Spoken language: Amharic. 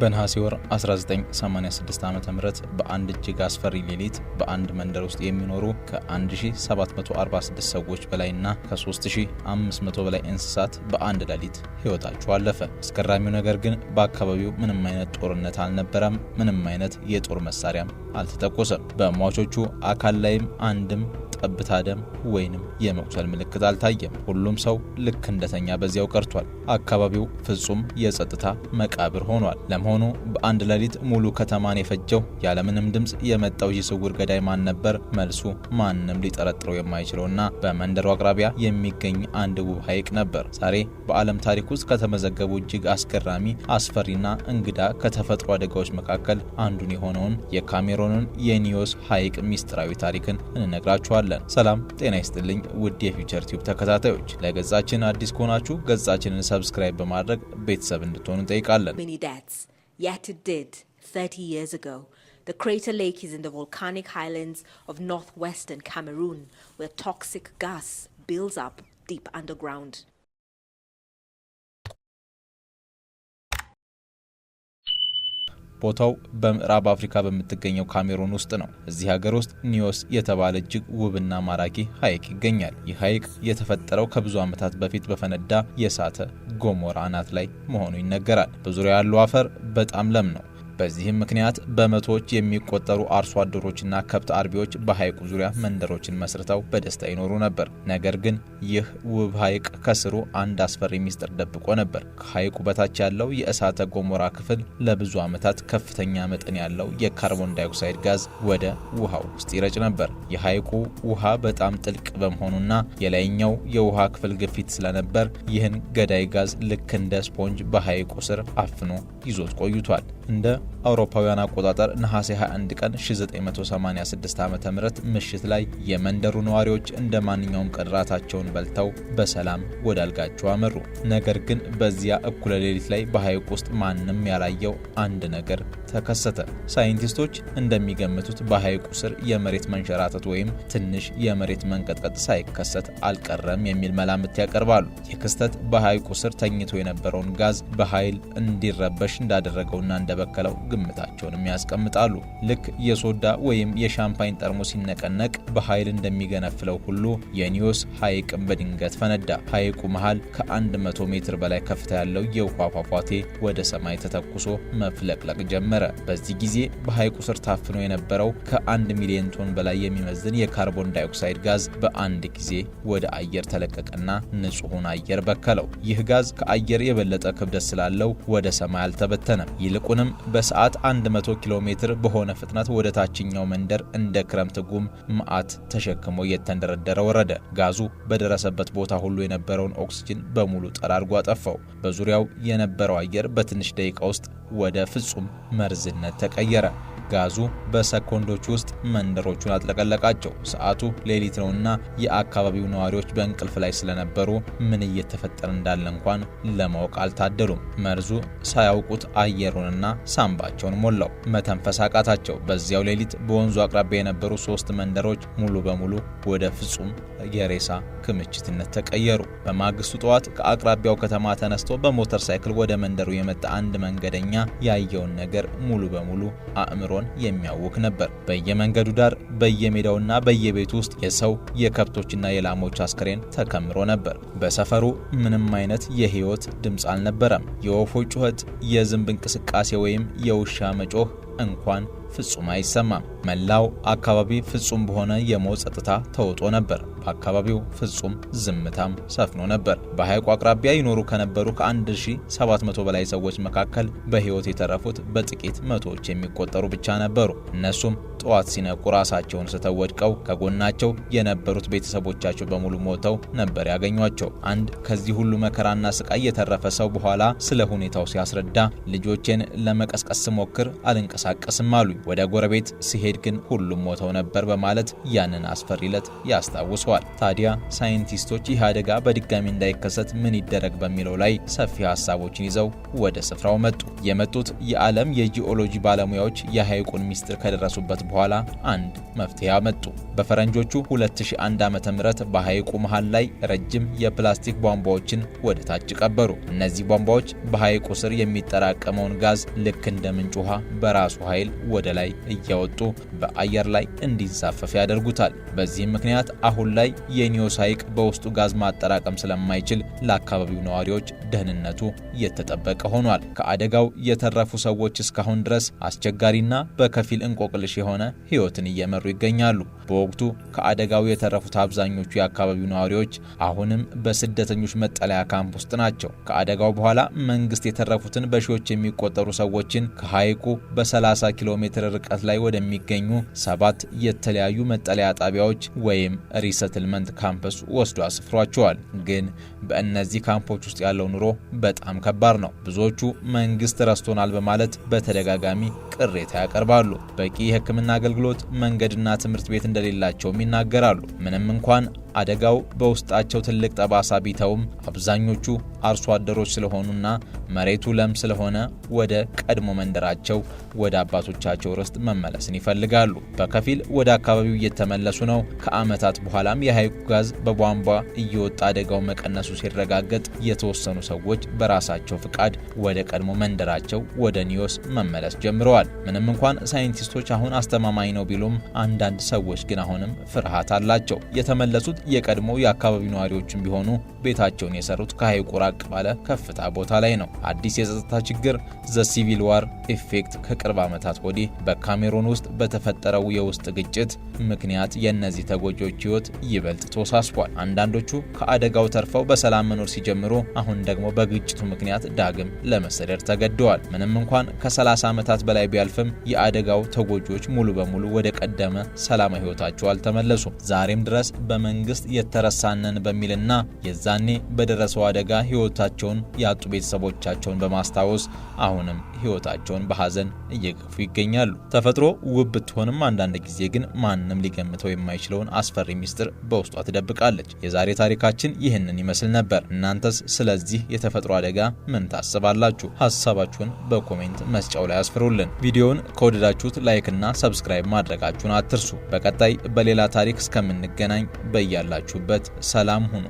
በነሐሴ ወር 1986 ዓ.ም በአንድ እጅግ አስፈሪ ሌሊት በአንድ መንደር ውስጥ የሚኖሩ ከ1746 ሰዎች በላይና ከ3500 በላይ እንስሳት በአንድ ሌሊት ሕይወታቸው አለፈ። አስገራሚው ነገር ግን በአካባቢው ምንም አይነት ጦርነት አልነበረም፣ ምንም አይነት የጦር መሳሪያም አልተተኮሰም። በሟቾቹ አካል ላይም አንድም ጠብታ ደም ወይንም የመቁሰል ምልክት አልታየም። ሁሉም ሰው ልክ እንደተኛ በዚያው ቀርቷል። አካባቢው ፍጹም የጸጥታ መቃብር ሆኗል። ለመሆኑ በአንድ ሌሊት ሙሉ ከተማን የፈጀው ያለምንም ድምጽ የመጣው የስውር ገዳይ ማን ነበር? መልሱ ማንም ሊጠረጥረው የማይችለውና በመንደሩ አቅራቢያ የሚገኝ አንድ ውብ ሐይቅ ነበር። ዛሬ በዓለም ታሪክ ውስጥ ከተመዘገቡ እጅግ አስገራሚ፣ አስፈሪና እንግዳ ከተፈጥሮ አደጋዎች መካከል አንዱን የሆነውን የካሜሮንን የኒዮስ ሐይቅ ሚስጥራዊ ታሪክን እንነግራችኋለን። ሰላም ጤና ይስጥልኝ ውድ የፊውቸር ቲዩብ ተከታታዮች፣ ለገጻችን አዲስ ከሆናችሁ ገጻችንን ሰብስክራይብ በማድረግ ቤተሰብ እንድትሆኑ እንጠይቃለን። Many deaths, yet it did 30 years ago. The Crater Lake is in the volcanic highlands of northwestern Cameroon, where toxic gas builds up deep underground. ቦታው በምዕራብ አፍሪካ በምትገኘው ካሜሩን ውስጥ ነው። እዚህ ሀገር ውስጥ ኒዮስ የተባለ እጅግ ውብና ማራኪ ሐይቅ ይገኛል። ይህ ሐይቅ የተፈጠረው ከብዙ ዓመታት በፊት በፈነዳ የእሳተ ገሞራ አናት ላይ መሆኑ ይነገራል። በዙሪያው ያለው አፈር በጣም ለም ነው። በዚህም ምክንያት በመቶዎች የሚቆጠሩ አርሶ አደሮችና ከብት አርቢዎች በሐይቁ ዙሪያ መንደሮችን መስርተው በደስታ ይኖሩ ነበር። ነገር ግን ይህ ውብ ሐይቅ ከስሩ አንድ አስፈሪ ሚስጥር ደብቆ ነበር። ከሐይቁ በታች ያለው የእሳተ ገሞራ ክፍል ለብዙ ዓመታት ከፍተኛ መጠን ያለው የካርቦን ዳይኦክሳይድ ጋዝ ወደ ውሃው ውስጥ ይረጭ ነበር። የሐይቁ ውሃ በጣም ጥልቅ በመሆኑና የላይኛው የውሃ ክፍል ግፊት ስለነበር ይህን ገዳይ ጋዝ ልክ እንደ ስፖንጅ በሐይቁ ስር አፍኖ ይዞት ቆይቷል። እንደ አውሮፓውያን አቆጣጠር ነሐሴ 21 ቀን 1986 ዓ.ም ምሽት ላይ የመንደሩ ነዋሪዎች እንደ ማንኛውም ቀን ራታቸውን በልተው በሰላም ወደ አልጋቸው አመሩ። ነገር ግን በዚያ እኩለ ሌሊት ላይ በሐይቁ ውስጥ ማንም ያላየው አንድ ነገር ተከሰተ። ሳይንቲስቶች እንደሚገምቱት በሐይቁ ስር የመሬት መንሸራተት ወይም ትንሽ የመሬት መንቀጥቀጥ ሳይከሰት አልቀረም የሚል መላምት ያቀርባሉ። ይህ ክስተት በሐይቁ ስር ተኝቶ የነበረውን ጋዝ በኃይል እንዲረበሽ እንዳደረገውና እንደበከለው ግምታቸውንም ያስቀምጣሉ። ልክ የሶዳ ወይም የሻምፓኝ ጠርሙስ ሲነቀነቅ በኃይል እንደሚገነፍለው ሁሉ የኒዮስ ሐይቅም በድንገት ፈነዳ። ሐይቁ መሃል ከ100 ሜትር በላይ ከፍታ ያለው የውሃ ፏፏቴ ወደ ሰማይ ተተኩሶ መፍለቅለቅ ጀመረ። በዚህ ጊዜ በሐይቁ ስር ታፍኖ የነበረው ከ1 ሚሊዮን ቶን በላይ የሚመዝን የካርቦን ዳይኦክሳይድ ጋዝ በአንድ ጊዜ ወደ አየር ተለቀቀና ንጹሑን አየር በከለው። ይህ ጋዝ ከአየር የበለጠ ክብደት ስላለው ወደ ሰማይ አልተበተነም። ይልቁንም በሰዓት 100 ኪሎ ሜትር በሆነ ፍጥነት ወደ ታችኛው መንደር እንደ ክረምት ጉም መዓት ተሸክሞ እየተንደረደረ ወረደ። ጋዙ በደረሰበት ቦታ ሁሉ የነበረውን ኦክሲጅን በሙሉ ጠራርጎ አጠፋው። በዙሪያው የነበረው አየር በትንሽ ደቂቃ ውስጥ ወደ ፍጹም መርዝነት ተቀየረ። ጋዙ በሰኮንዶች ውስጥ መንደሮቹን አጥለቀለቃቸው። ሰዓቱ ሌሊት ነውና የአካባቢው ነዋሪዎች በእንቅልፍ ላይ ስለነበሩ ምን እየተፈጠረ እንዳለ እንኳን ለማወቅ አልታደሉም። መርዙ ሳያውቁት አየሩንና ሳምባቸውን ሞላው። መተንፈስ አቃታቸው። በዚያው ሌሊት በወንዙ አቅራቢያ የነበሩ 3 መንደሮች ሙሉ በሙሉ ወደ ፍጹም የሬሳ ክምችትነት ተቀየሩ። በማግስቱ ጠዋት ከአቅራቢያው ከተማ ተነስቶ በሞተር ሳይክል ወደ መንደሩ የመጣ አንድ መንገደኛ ያየውን ነገር ሙሉ በሙሉ አእምሮን የሚያውክ ነበር። በየመንገዱ ዳር፣ በየሜዳውና በየቤቱ ውስጥ የሰው የከብቶችና የላሞች አስከሬን ተከምሮ ነበር። በሰፈሩ ምንም አይነት የህይወት ድምፅ አልነበረም። የወፎች ጩኸት፣ የዝንብ እንቅስቃሴ ወይም የውሻ መጮህ እንኳን ፍጹም አይሰማም። መላው አካባቢ ፍጹም በሆነ የሞት ጸጥታ ተውጦ ነበር። በአካባቢው ፍጹም ዝምታም ሰፍኖ ነበር። በሐይቁ አቅራቢያ ይኖሩ ከነበሩ ከ1700 በላይ ሰዎች መካከል በህይወት የተረፉት በጥቂት መቶዎች የሚቆጠሩ ብቻ ነበሩ። እነሱም ጠዋት ሲነቁ ራሳቸውን ስተው ወድቀው ከጎናቸው የነበሩት ቤተሰቦቻቸው በሙሉ ሞተው ነበር ያገኟቸው። አንድ ከዚህ ሁሉ መከራና ስቃይ የተረፈ ሰው በኋላ ስለ ሁኔታው ሲያስረዳ ልጆቼን ለመቀስቀስ ስሞክር አልንቀሳቀስም አሉኝ። ወደ ጎረቤት ሲሄድ ግን ሁሉም ሞተው ነበር በማለት ያንን አስፈሪ ዕለት ያስታውሰዋል። ታዲያ ሳይንቲስቶች ይህ አደጋ በድጋሚ እንዳይከሰት ምን ይደረግ በሚለው ላይ ሰፊ ሀሳቦችን ይዘው ወደ ስፍራው መጡ። የመጡት የዓለም የጂኦሎጂ ባለሙያዎች የሐይቁን ሚስጥር ከደረሱበት በኋላ አንድ መፍትሄ አመጡ። በፈረንጆቹ 2001 ዓ.ም በሐይቁ መሃል ላይ ረጅም የፕላስቲክ ቧንቧዎችን ወደ ታች ቀበሩ። እነዚህ ቧንቧዎች በሐይቁ ስር የሚጠራቀመውን ጋዝ ልክ እንደ ምንጭ ውሃ በራሱ ኃይል ወደ ላይ እያወጡ በአየር ላይ እንዲንሳፈፍ ያደርጉታል። በዚህም ምክንያት አሁን ላይ የኒዮስ ሐይቅ በውስጡ ጋዝ ማጠራቀም ስለማይችል ለአካባቢው ነዋሪዎች ደህንነቱ የተጠበቀ ሆኗል። ከአደጋው የተረፉ ሰዎች እስካሁን ድረስ አስቸጋሪና በከፊል እንቆቅልሽ የሆነ ሕይወትን እየመሩ ይገኛሉ። በወቅቱ ከአደጋው የተረፉት አብዛኞቹ የአካባቢው ነዋሪዎች አሁንም በስደተኞች መጠለያ ካምፕ ውስጥ ናቸው። ከአደጋው በኋላ መንግስት የተረፉትን በሺዎች የሚቆጠሩ ሰዎችን ከሐይቁ በ30 ኪሎ ሜትር ርቀት ላይ ወደሚገኙ 7 የተለያዩ መጠለያ ጣቢያዎች ወይም ሪሰትልመንት ካምፕስ ወስዶ አስፍሯቸዋል። ግን በእነዚህ ካምፖች ውስጥ ያለው ኑሮ በጣም ከባድ ነው። ብዙዎቹ መንግስት ረስቶናል በማለት በተደጋጋሚ ቅሬታ ያቀርባሉ። በቂ የሕክምና አገልግሎት፣ መንገድና ትምህርት ቤት እንደሌላቸውም ይናገራሉ። ምንም እንኳን አደጋው በውስጣቸው ትልቅ ጠባሳ ቢተውም አብዛኞቹ አርሶ አደሮች ስለሆኑና መሬቱ ለም ስለሆነ ወደ ቀድሞ መንደራቸው ወደ አባቶቻቸው ርስት መመለስን ይፈልጋሉ። በከፊል ወደ አካባቢው እየተመለሱ ነው። ከዓመታት በኋላም የሐይቁ ጋዝ በቧንቧ እየወጣ አደጋው መቀነሱ ሲረጋገጥ የተወሰኑ ሰዎች በራሳቸው ፍቃድ ወደ ቀድሞ መንደራቸው ወደ ኒዮስ መመለስ ጀምረዋል። ምንም እንኳን ሳይንቲስቶች አሁን አስተማማኝ ነው ቢሉም አንዳንድ ሰዎች ግን አሁንም ፍርሃት አላቸው። የተመለሱት የቀድሞ የአካባቢው ነዋሪዎችም ቢሆኑ ቤታቸውን የሰሩት ከሐይቁ ራቅ ባለ ከፍታ ቦታ ላይ ነው። አዲስ የጸጥታ ችግር ዘ ሲቪል ዋር ኢፌክት ከቅርብ ዓመታት ወዲህ በካሜሩን ውስጥ በተፈጠረው የውስጥ ግጭት ምክንያት የእነዚህ ተጎጂዎች ሕይወት ይበልጥ ተወሳስቧል። አንዳንዶቹ ከአደጋው ተርፈው በሰላም መኖር ሲጀምሩ፣ አሁን ደግሞ በግጭቱ ምክንያት ዳግም ለመሰደድ ተገደዋል። ምንም እንኳን ከ30 ዓመታት በላይ ቢያልፍም የአደጋው ተጎጂዎች ሙሉ በሙሉ ወደ ቀደመ ሰላማዊ ሕይወታቸው አልተመለሱም። ዛሬም ድረስ በመንግስት የተረሳነን በሚልና የዛኔ በደረሰው አደጋ ሕይወታቸውን ያጡ ቤተሰቦቻቸውን በማስታወስ አሁንም ሕይወታቸውን በሐዘን እየገፉ ይገኛሉ። ተፈጥሮ ውብ ብትሆንም አንዳንድ ጊዜ ግን ማንም ሊገምተው የማይችለውን አስፈሪ ሚስጥር በውስጧ ትደብቃለች። የዛሬ ታሪካችን ይህንን ይመስል ነበር። እናንተስ ስለዚህ የተፈጥሮ አደጋ ምን ታስባላችሁ? ሐሳባችሁን በኮሜንት መስጫው ላይ አስፍሩልን። ቪዲዮውን ከወደዳችሁት ላይክና ሰብስክራይብ ማድረጋችሁን አትርሱ። በቀጣይ በሌላ ታሪክ እስከምንገናኝ በያላችሁበት ሰላም ሁኑ።